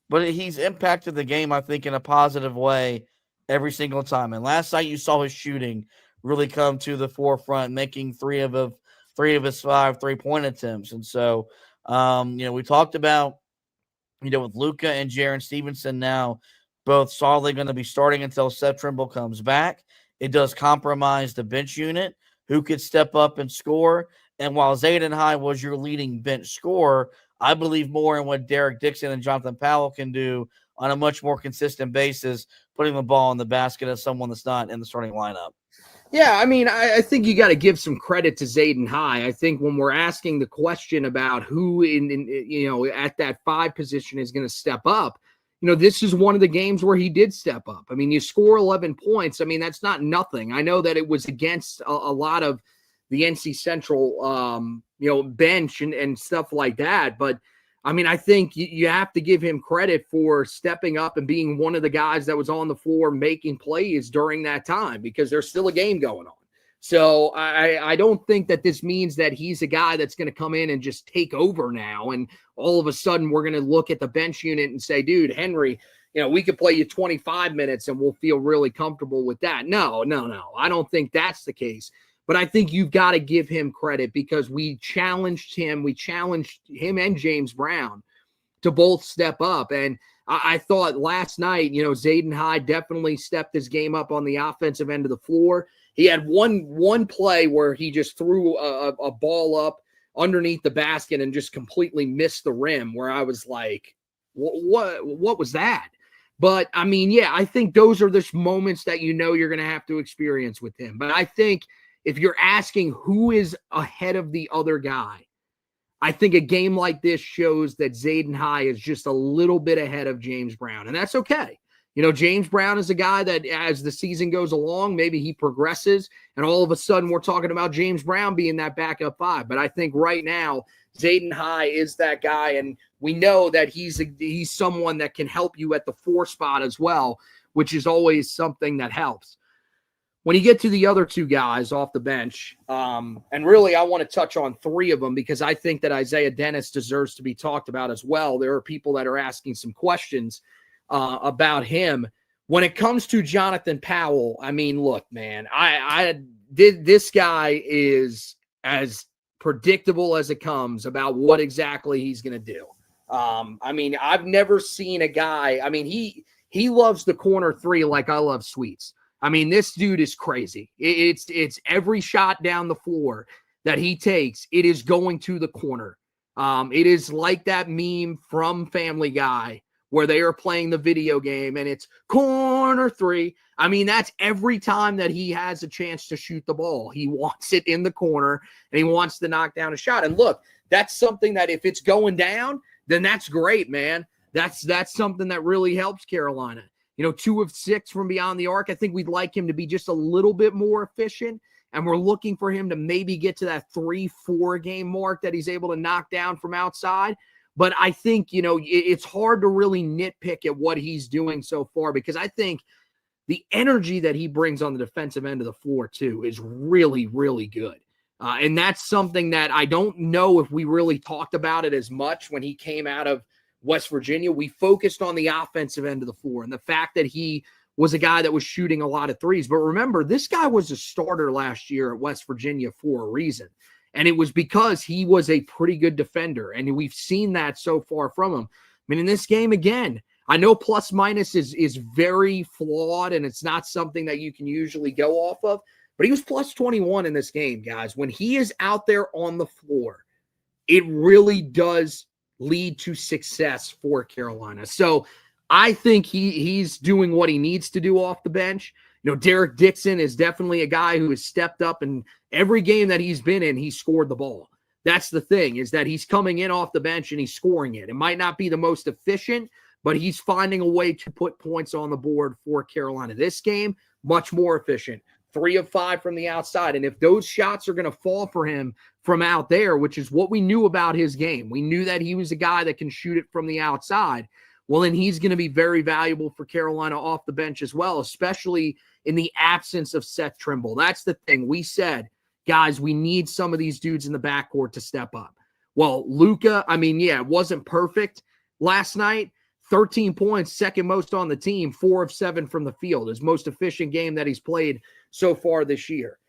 but he's impacted the game, I think, in a positive way every single time. And last night you saw his shooting really come to the forefront, making 3 of his 5 3-point attempts. And so, we talked about, with Luka and Jaren Stevenson now both solidly going to be starting until Seth Trimble comes back. It does compromise the bench unit, who could step up and score. And while Zayden High was your leading bench scorer, I believe more in what Derek Dixon and Jonathan Powell can do on a much more consistent basis, putting the ball in the basket as someone that's not in the starting lineup. Yeah, I think you got to give some credit to Zayden High. I think when we're asking the question about who at that 5 position is going to step up, this is one of the games where he did step up. You score 11 points. That's not nothing. I know that it was against a lot of the NC Central, bench and stuff like that. But I think you have to give him credit for stepping up and being one of the guys that was on the floor making plays during that time, because there's still a game going on. So I don't think that this means that he's a guy that's going to come in and just take over now. And all of a sudden we're going to look at the bench unit and say, dude, Henry, we could play you 25 minutes and we'll feel really comfortable with that. No. I don't think that's the case. But I think you've got to give him credit because we challenged him and James Brown to both step up. And I thought last night, Zayden High definitely stepped his game up on the offensive end of the floor. He had one play where he just threw a ball up underneath the basket and just completely missed the rim, where I was like, what was that? But I think those are the moments that you're going to have to experience with him. But I think if you're asking who is ahead of the other guy, I think a game like this shows that Zayden High is just a little bit ahead of James Brown, and that's okay. James Brown is a guy that as the season goes along, maybe he progresses, and all of a sudden we're talking about James Brown being that backup 5. But I think right now Zayden High is that guy, and we know that he's someone that can help you at the 4 spot as well, which is always something that helps. When you get to the other two guys off the bench, and really I want to touch on three of them because I think that Isaiah Dennis deserves to be talked about as well. There are people that are asking some questions about him. When it comes to Jonathan Powell, I mean, look, man, this guy is as predictable as it comes about what exactly he's going to do. I mean, I've never seen a guy. I mean, he loves the corner three like I love sweets. I mean, this dude is crazy. It's every shot down the floor that he takes, it is going to the corner. It is like that meme from Family Guy where they are playing the video game and it's corner three. I mean, that's every time that he has a chance to shoot the ball. He wants it in the corner and he wants to knock down a shot. And look, that's something that if it's going down, then that's great, man. That's something that really helps Carolina. 2 of 6 from beyond the arc. I think we'd like him to be just a little bit more efficient, and we're looking for him to maybe get to that 3-4 game mark that he's able to knock down from outside. But I think, it's hard to really nitpick at what he's doing so far because I think the energy that he brings on the defensive end of the floor, too, is really, really good. And that's something that I don't know if we really talked about it as much when he came out of West Virginia. We focused on the offensive end of the floor and the fact that he was a guy that was shooting a lot of threes. But remember, this guy was a starter last year at West Virginia for a reason. And it was because he was a pretty good defender. And we've seen that so far from him. I mean, in this game, again, I know plus minus is very flawed and it's not something that you can usually go off of. But he was plus 21 in this game, guys. When he is out there on the floor, it really does lead to success for Carolina. So I think he's doing what he needs to do off the bench. Derek Dixon is definitely a guy who has stepped up, and every game that he's been in, he scored the ball. That's the thing, is that he's coming in off the bench and he's scoring it. It might not be the most efficient, but he's finding a way to put points on the board for Carolina. This game, much more efficient. 3 of 5 from the outside. And if those shots are going to fall for him from out there, which is what we knew about his game, we knew that he was a guy that can shoot it from the outside. Well, then he's going to be very valuable for Carolina off the bench as well, especially in the absence of Seth Trimble. That's the thing. We said, guys, we need some of these dudes in the backcourt to step up. Well, Luka, it wasn't perfect last night. 13 points, second most on the team, 4 of 7 from the field. His most efficient game that he's played so far this year.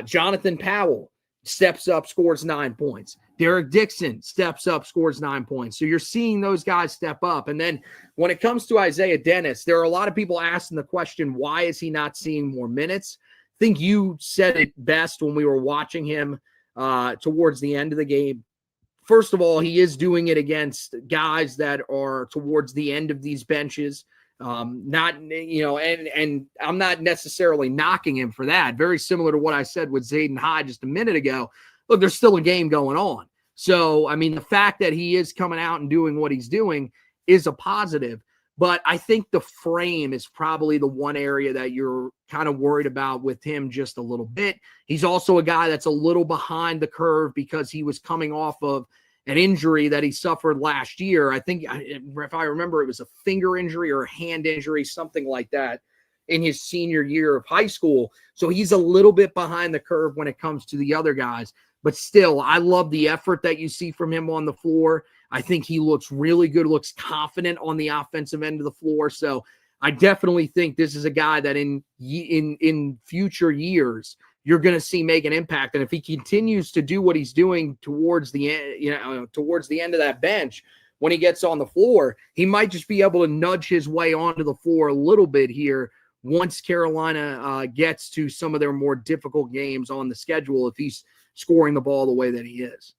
Jonathan Powell steps up, scores 9 points. Derek Dixon steps up, scores 9 points. So you're seeing those guys step up. And then when it comes to Isaiah Dennis, there are a lot of people asking the question, why is he not seeing more minutes? I think you said it best when we were watching him towards the end of the game. First of all, he is doing it against guys that are towards the end of these benches. And I'm not necessarily knocking him for that. Very similar to what I said with Zayden High just a minute ago. Look, there's still a game going on. So, the fact that he is coming out and doing what he's doing is a positive. But I think the frame is probably the one area that you're kind of worried about with him just a little bit. He's also a guy that's a little behind the curve because he was coming off of an injury that he suffered last year. I think, if I remember, it was a finger injury or a hand injury, something like that, in his senior year of high school. So he's a little bit behind the curve when it comes to the other guys. But still, I love the effort that you see from him on the floor. I think he looks really good, looks confident on the offensive end of the floor. So I definitely think this is a guy that in future years you're going to see make an impact. And if he continues to do what he's doing towards the end, towards the end of that bench, when he gets on the floor, he might just be able to nudge his way onto the floor a little bit here once Carolina gets to some of their more difficult games on the schedule, if he's scoring the ball the way that he is.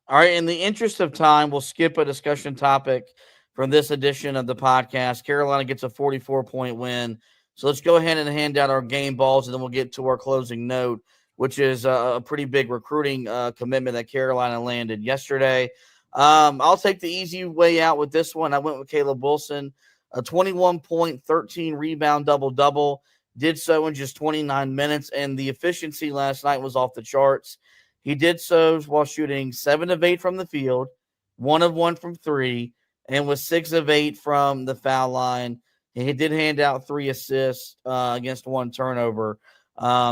All right, in the interest of time, we'll skip a discussion topic from this edition of the podcast. Carolina gets a 44-point win. So let's go ahead and hand out our game balls, and then we'll get to our closing note, which is a pretty big recruiting commitment that Carolina landed yesterday. I'll take the easy way out with this one. I went with Caleb Wilson, a 21-point, 13-rebound double-double. Did so in just 29 minutes, and the efficiency last night was off the charts. He did so while shooting 7 of 8 from the field, 1 of 1 from 3, and was 6 of 8 from the foul line. He did hand out 3 assists against 1 turnover.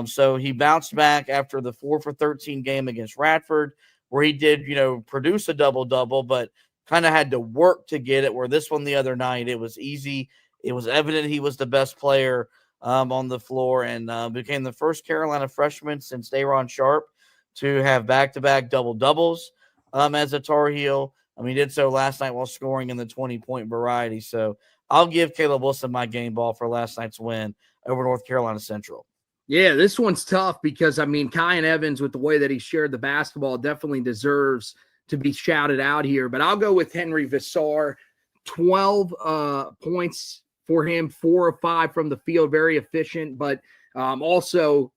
So he bounced back after the 4 for 13 game against Radford, where he did, produce a double-double, but kind of had to work to get it, where this one the other night, it was easy. It was evident he was the best player on the floor, and became the first Carolina freshman since Daron Sharp to have back-to-back double-doubles as a Tar Heel. He did so last night while scoring in the 20-point variety. So I'll give Caleb Wilson my game ball for last night's win over North Carolina Central. Yeah, this one's tough because, Kyan Evans, with the way that he shared the basketball, definitely deserves to be shouted out here. But I'll go with Henri Veesaar. 12 points for him, 4 of 5 from the field, very efficient. But also,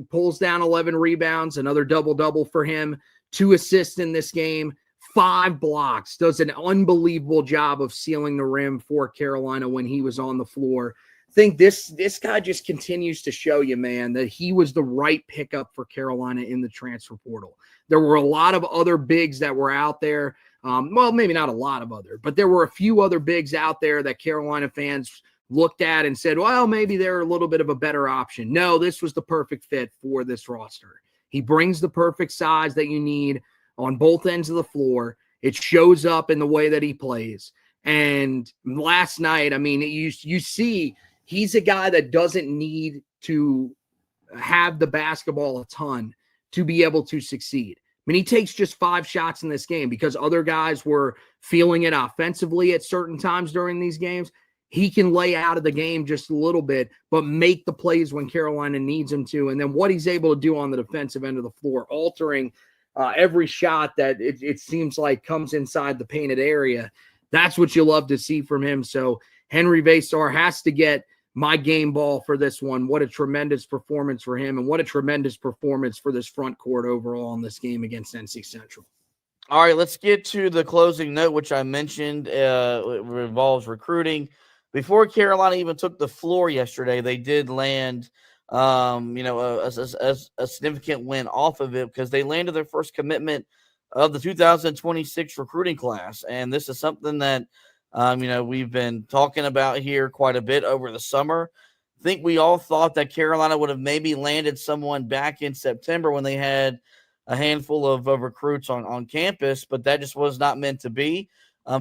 pulls down 11 rebounds, another double-double for him, 2 assists in this game, 5 blocks, does an unbelievable job of sealing the rim for Carolina when he was on the floor. I think this guy just continues to show you, man, that he was the right pickup for Carolina in the transfer portal. There were a lot of other bigs that were out there. Well, maybe not a lot of other, but there were a few other bigs out there that Carolina fans looked at and said, well, maybe they're a little bit of a better option. No, this was the perfect fit for this roster. He brings the perfect size that you need on both ends of the floor. It shows up in the way that he plays. And last night, you see he's a guy that doesn't need to have the basketball a ton to be able to succeed. He takes just 5 shots in this game because other guys were feeling it offensively at certain times during these games. He can lay out of the game just a little bit, but make the plays when Carolina needs him to. And then what he's able to do on the defensive end of the floor, altering every shot that it seems like comes inside the painted area. That's what you love to see from him. So Henri Veesaar has to get my game ball for this one. What a tremendous performance for him, and what a tremendous performance for this front court overall in this game against NC Central. All right, let's get to the closing note, which I mentioned. It involves recruiting. Before Carolina even took the floor yesterday, they did land a significant win off of it, because they landed their first commitment of the 2026 recruiting class. And this is something that we've been talking about here quite a bit over the summer. I think we all thought that Carolina would have maybe landed someone back in September when they had a handful of recruits on campus, but that just was not meant to be.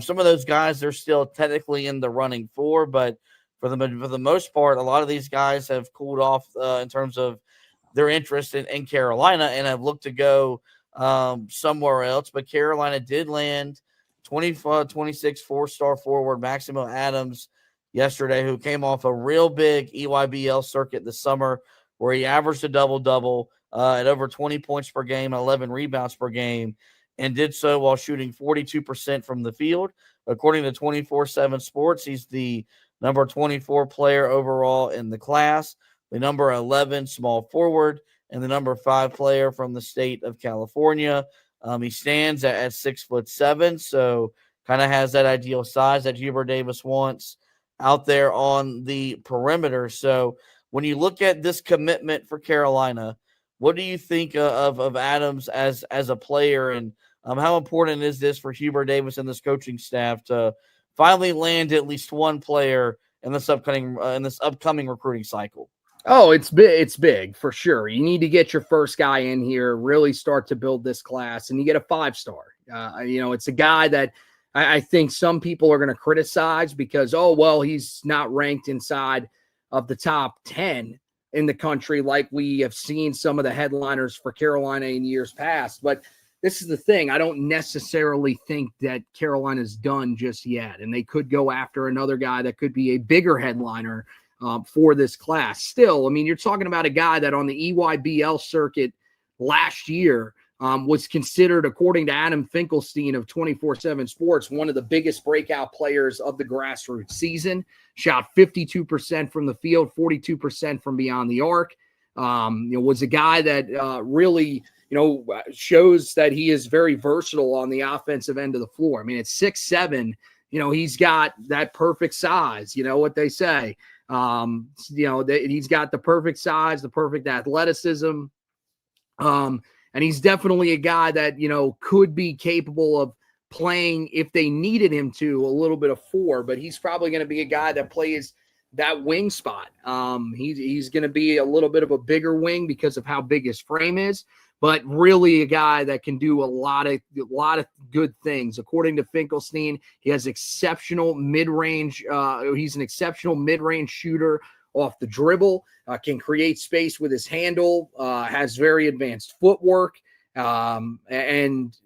Some of those guys they're still technically in the running for, but for the most part, a lot of these guys have cooled off in terms of their interest in Carolina and have looked to go somewhere else. But Carolina did land 26 4-star forward Maximo Adams yesterday, who came off a real big EYBL circuit this summer where he averaged a double-double at over 20 points per game and 11 rebounds per game, and did so while shooting 42% from the field. According to 24/7 Sports, he's the number 24 player overall in the class, the number 11 small forward, and the number 5 player from the state of California. He stands at 6'7", so kind of has that ideal size that Hubert Davis wants out there on the perimeter. So when you look at this commitment for Carolina, what do you think of Adams as a player, and how important is this for Hubert Davis and this coaching staff to finally land at least one player in this upcoming recruiting cycle? Oh, it's big for sure. You need to get your first guy in here, really start to build this class, and you get a 5-star. It's a guy that I think some people are going to criticize because, he's not ranked inside of the top 10 in the country like we have seen some of the headliners for Carolina in years past. But this is the thing. I don't necessarily think that Carolina's done just yet, and they could go after another guy that could be a bigger headliner for this class. Still, you're talking about a guy that on the EYBL circuit last year was considered, according to Adam Finkelstein of 24/7 Sports, one of the biggest breakout players of the grassroots season. Shot 52% from the field, 42% from beyond the arc. Was a guy that really, shows that he is very versatile on the offensive end of the floor. At 6'7", he's got that perfect size. You know what they say. He's got the perfect size, the perfect athleticism. And he's definitely a guy that, could be capable of playing, if they needed him to, a little bit of 4, but he's probably going to be a guy that plays that wing spot. He's going to be a little bit of a bigger wing because of how big his frame is, but really a guy that can do a lot of good things. According to Finkelstein, he has exceptional mid-range. He's an exceptional mid-range shooter off the dribble, can create space with his handle, has very advanced footwork, and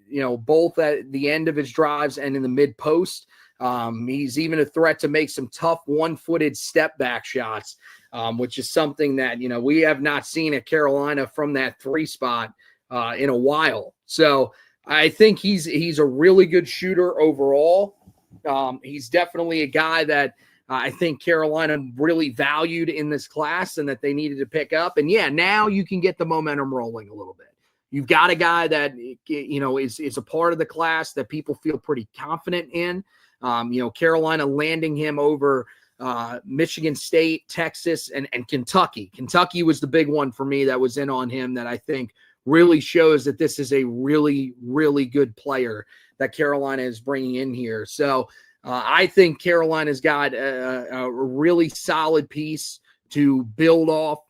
both at the end of his drives and in the mid post. He's even a threat to make some tough one-footed step back shots, which is something that, we have not seen at Carolina from that 3 spot in a while. So I think he's a really good shooter overall. He's definitely a guy that I think Carolina really valued in this class and that they needed to pick up. And yeah, now you can get the momentum rolling a little bit. You've got a guy that, is a part of the class that people feel pretty confident in. Carolina landing him over Michigan State, Texas, and Kentucky. Kentucky was the big one for me that was in on him that I think really shows that this is a really, really good player that Carolina is bringing in here. So I think Carolina's got a really solid piece to build off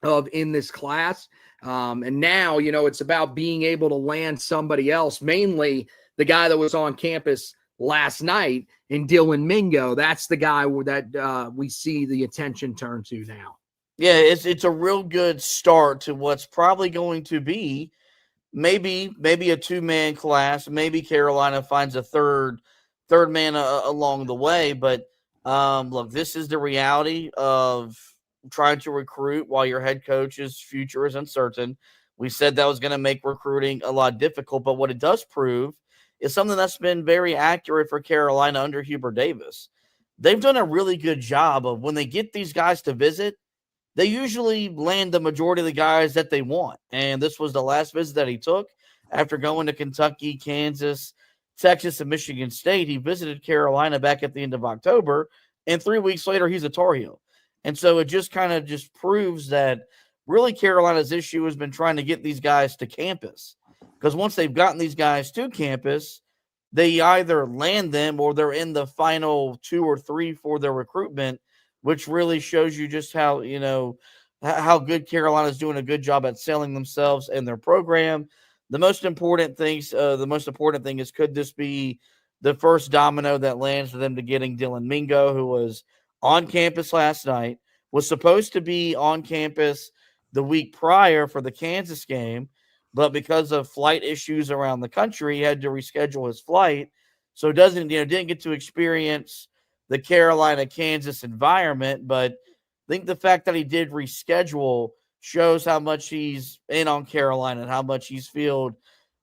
of in this class. And now, it's about being able to land somebody else, mainly the guy that was on campus last night in Dylan Mingo. That's the guy that we see the attention turn to now. Yeah, it's a real good start to what's probably going to be maybe a 2-man class. Maybe Carolina finds a third man along the way. But look, this is the reality of trying to recruit while your head coach's future is uncertain. We said that was going to make recruiting a lot difficult, but what it does prove is something that's been very accurate for Carolina under Hubert Davis. They've done a really good job of when they get these guys to visit, they usually land the majority of the guys that they want. And this was the last visit that he took after going to Kentucky, Kansas, Texas, and Michigan State. He visited Carolina back at the end of October, and 3 weeks later, he's a Tar Heel. And so it just kind of just proves that really Carolina's issue has been trying to get these guys to campus. Because once they've gotten these guys to campus, they either land them or they're in the final 2 or 3 for their recruitment, which really shows you just how, how good Carolina's doing a good job at selling themselves and their program. The most important thing is, could this be the first domino that lands for them to getting Dylan Mingo, who was on campus last night, was supposed to be on campus the week prior for the Kansas game, but because of flight issues around the country, he had to reschedule his flight. So didn't get to experience the Carolina-Kansas environment. But I think the fact that he did reschedule shows how much he's in on Carolina and how much he's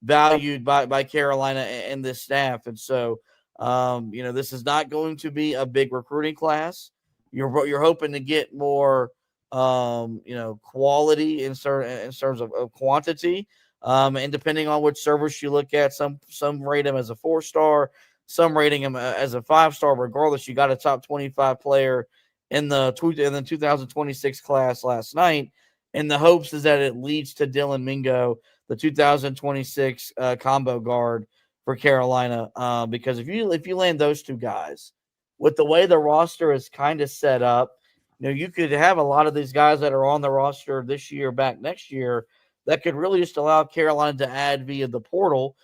valued by Carolina and this staff. And so, this is not going to be a big recruiting class. You're hoping to get more, quality in terms of quantity. And depending on which service you look at, some rate him as a 4-star, some rating him as a 5-star. Regardless, you got a top 25 player in the 2026 class last night. And the hopes is that it leads to Dylan Mingo, the 2026 combo guard for Carolina. Because if you land those 2 guys, with the way the roster is kind of set up, you could have a lot of these guys that are on the roster this year back next year that could really just allow Carolina to add via the portal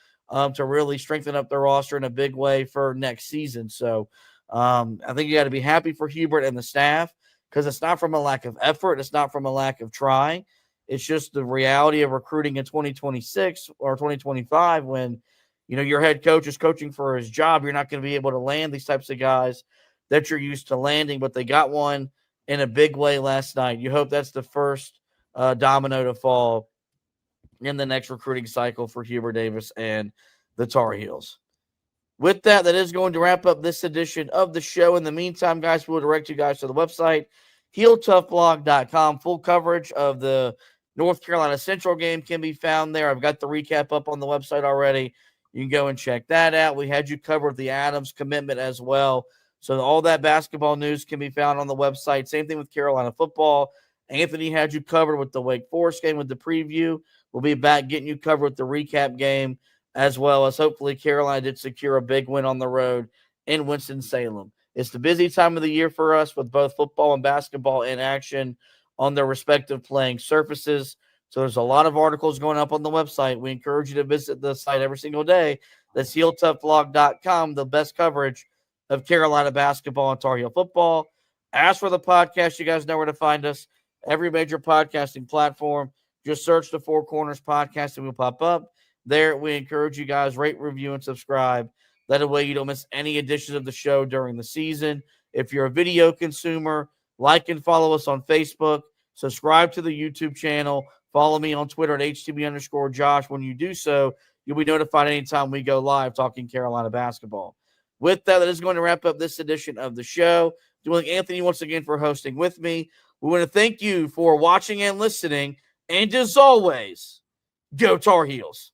to really strengthen up the roster in a big way for next season. So I think you got to be happy for Hubert and the staff, because it's not from a lack of effort. It's not from a lack of trying. It's just the reality of recruiting in 2026 or 2025 when, your head coach is coaching for his job. You're not going to be able to land these types of guys that you're used to landing, but they got one in a big way last night. You hope that's the first domino to fall in the next recruiting cycle for Hubert Davis and the Tar Heels. With that, that is going to wrap up this edition of the show. In the meantime, guys, we'll direct you guys to the website, HeelToughBlog.com. Full coverage of the North Carolina Central game can be found there. I've got the recap up on the website already. You can go and check that out. We had you covered the Adams commitment as well. So all that basketball news can be found on the website. Same thing with Carolina football. Anthony had you covered with the Wake Forest game with the preview. We'll be back getting you covered with the recap game, as well as hopefully Carolina did secure a big win on the road in Winston-Salem. It's the busy time of the year for us with both football and basketball in action on their respective playing surfaces. So there's a lot of articles going up on the website. We encourage you to visit the site every single day. That's HeelToughBlog.com, the best coverage of Carolina basketball and Tar Heel football. As for the podcast, you guys know where to find us. Every major podcasting platform. Just search the Four Corners Podcast and we'll pop up. There, we encourage you guys, rate, review, and subscribe. That way you don't miss any editions of the show during the season. If you're a video consumer, like and follow us on Facebook. Subscribe to the YouTube channel. Follow me on Twitter at HTB_Josh. When you do so, you'll be notified anytime we go live talking Carolina basketball. With that, that is going to wrap up this edition of the show. Doing Anthony once again for hosting with me. We want to thank you for watching and listening. And as always, go Tar Heels.